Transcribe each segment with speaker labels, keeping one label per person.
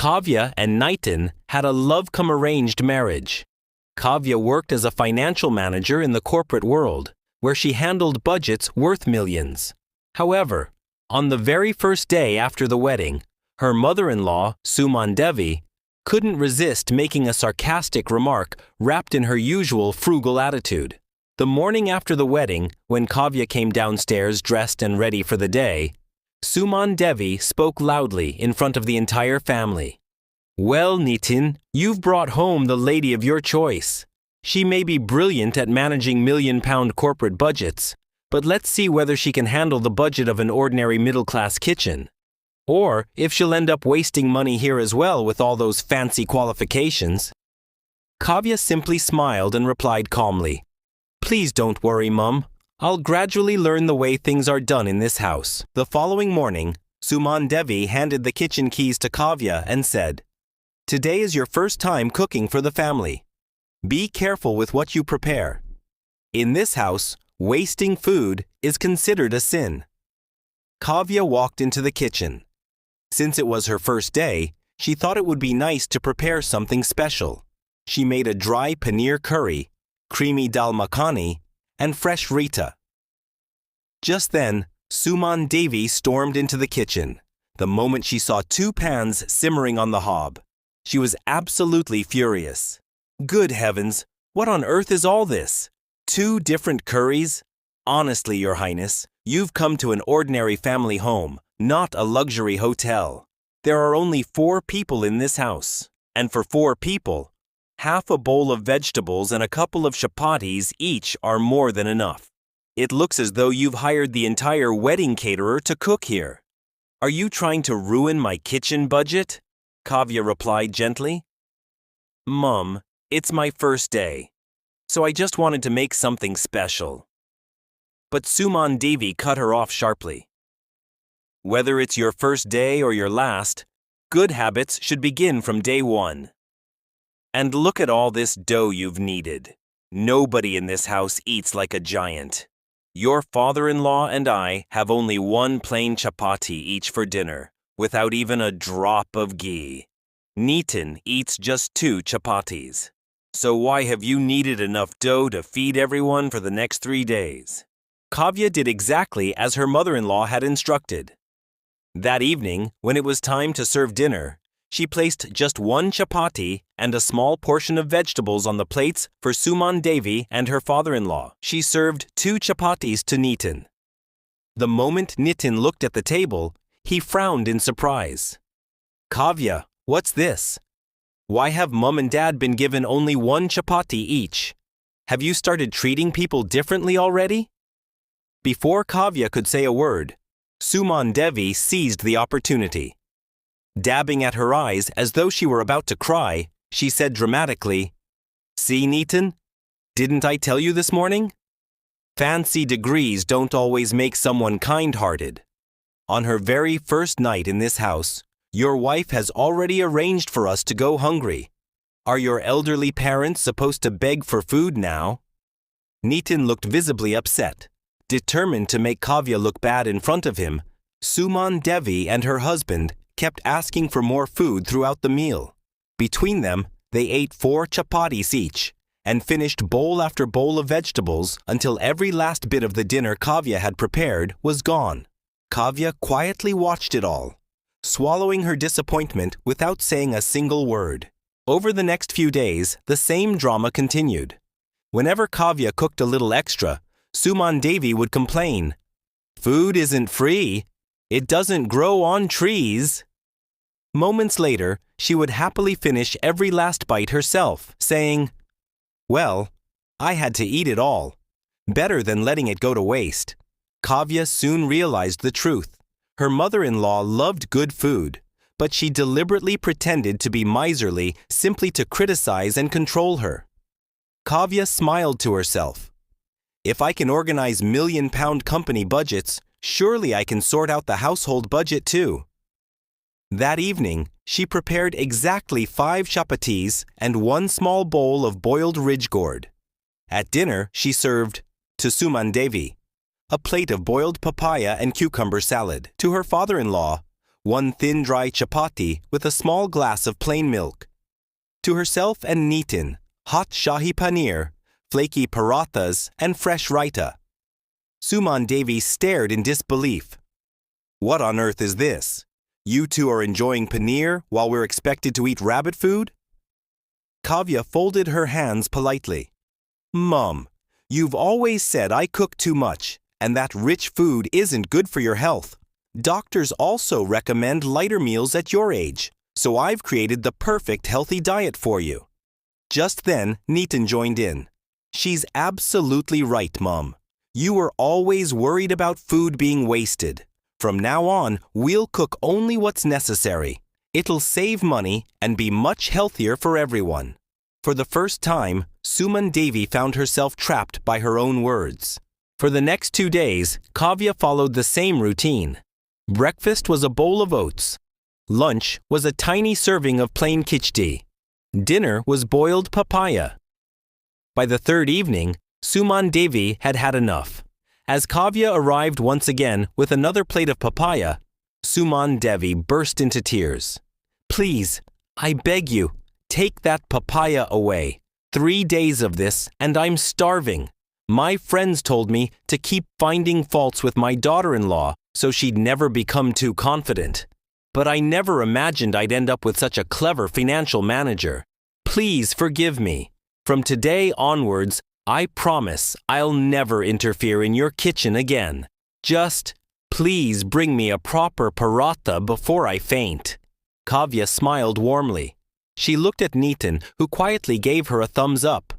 Speaker 1: Kavya and Nitin had a love-come-arranged marriage. Kavya worked as a financial manager in the corporate world, where she handled budgets worth millions. However, on the very first day after the wedding, her mother-in-law, Suman Devi, couldn't resist making a sarcastic remark wrapped in her usual frugal attitude. The morning after the wedding, when Kavya came downstairs dressed and ready for the day, Suman Devi spoke loudly in front of the entire family. "Well, Nitin, you've brought home the lady of your choice. She may be brilliant at managing million-pound corporate budgets, but let's see whether she can handle the budget of an ordinary middle-class kitchen. Or if she'll end up wasting money here as well with all those fancy qualifications." Kavya simply smiled and replied calmly, "Please don't worry, Mum. I'll gradually learn the way things are done in this house." The following morning, Suman Devi handed the kitchen keys to Kavya and said, "Today is your first time cooking for the family. Be careful with what you prepare. In this house, wasting food is considered a sin." Kavya walked into the kitchen. Since it was her first day, she thought it would be nice to prepare something special. She made a dry paneer curry, creamy dal makhani, and fresh raita. Just then, Suman Devi stormed into the kitchen. The moment she saw 2 pans simmering on the hob, she was absolutely furious. "Good heavens, what on earth is all this? 2 different curries? Honestly, Your Highness, you've come to an ordinary family home, not a luxury hotel. There are only 4 people in this house, and for 4 people, half a bowl of vegetables and a couple of chapatis each are more than enough. It looks as though you've hired the entire wedding caterer to cook here. Are you trying to ruin my kitchen budget?" Kavya replied gently. "Mum, it's my first day, so I just wanted to make something special." But Suman Devi cut her off sharply. "Whether it's your first day or your last, good habits should begin from day 1. And look at all this dough you've kneaded. Nobody in this house eats like a giant. Your father-in-law and I have only 1 plain chapati each for dinner, without even a drop of ghee. Nitin eats just 2 chapatis. So why have you kneaded enough dough to feed everyone for the next 3 days?" Kavya did exactly as her mother-in-law had instructed. That evening, when it was time to serve dinner, she placed just 1 chapati and a small portion of vegetables on the plates for Suman Devi and her father-in-law. She served 2 chapatis to Nitin. The moment Nitin looked at the table, he frowned in surprise. "Kavya, what's this? Why have Mum and Dad been given only 1 chapati each? Have you started treating people differently already?" Before Kavya could say a word, Suman Devi seized the opportunity. Dabbing at her eyes as though she were about to cry, she said dramatically, "See, Nitin? Didn't I tell you this morning? Fancy degrees don't always make someone kind-hearted. On her very first night in this house, your wife has already arranged for us to go hungry. Are your elderly parents supposed to beg for food now?" Nitin looked visibly upset. Determined to make Kavya look bad in front of him, Suman Devi and her husband kept asking for more food throughout the meal. Between them, they ate 4 chapatis each and finished bowl after bowl of vegetables until every last bit of the dinner Kavya had prepared was gone. Kavya quietly watched it all, swallowing her disappointment without saying a single word. Over the next few days, the same drama continued. Whenever Kavya cooked a little extra, Suman Devi would complain, "Food isn't free. It doesn't grow on trees." Moments later, she would happily finish every last bite herself, saying, "Well, I had to eat it all. Better than letting it go to waste." Kavya soon realized the truth. Her mother-in-law loved good food, but she deliberately pretended to be miserly simply to criticize and control her. Kavya smiled to herself. If I can organize million-pound company budgets, surely I can sort out the household budget too. That evening, she prepared exactly 5 chapatis and 1 small bowl of boiled ridge gourd. At dinner, she served, to Suman Devi, a plate of boiled papaya and cucumber salad. To her father-in-law, one thin dry chapati with a small glass of plain milk. To herself and Nitin, hot shahi paneer, flaky parathas, and fresh raita. Suman Devi stared in disbelief. What on earth is this? You two are enjoying paneer while we're expected to eat rabbit food? Kavya folded her hands politely. Mom, you've always said I cook too much, and that rich food isn't good for your health. Doctors also recommend lighter meals at your age, so I've created the perfect healthy diet for you. Just then, Nitin joined in. She's absolutely right, Mom. You were always worried about food being wasted. From now on, we'll cook only what's necessary. It'll save money and be much healthier for everyone. For the first time, Suman Devi found herself trapped by her own words. For the next 2 days, Kavya followed the same routine. Breakfast was a bowl of oats. Lunch was a tiny serving of plain khichdi. Dinner was boiled papaya. By the third evening, Suman Devi had had enough. As Kavya arrived once again with another plate of papaya, Suman Devi burst into tears. Please, I beg you, take that papaya away. 3 days of this and I'm starving. My friends told me to keep finding faults with my daughter-in-law so she'd never become too confident. But I never imagined I'd end up with such a clever financial manager. Please forgive me. From today onwards, I promise I'll never interfere in your kitchen again. Just, please bring me a proper paratha before I faint. Kavya smiled warmly. She looked at Nitin, who quietly gave her a thumbs up.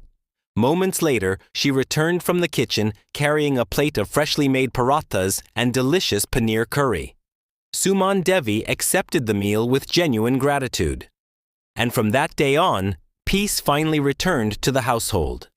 Speaker 1: Moments later, she returned from the kitchen carrying a plate of freshly made parathas and delicious paneer curry. Suman Devi accepted the meal with genuine gratitude. And from that day on, peace finally returned to the household.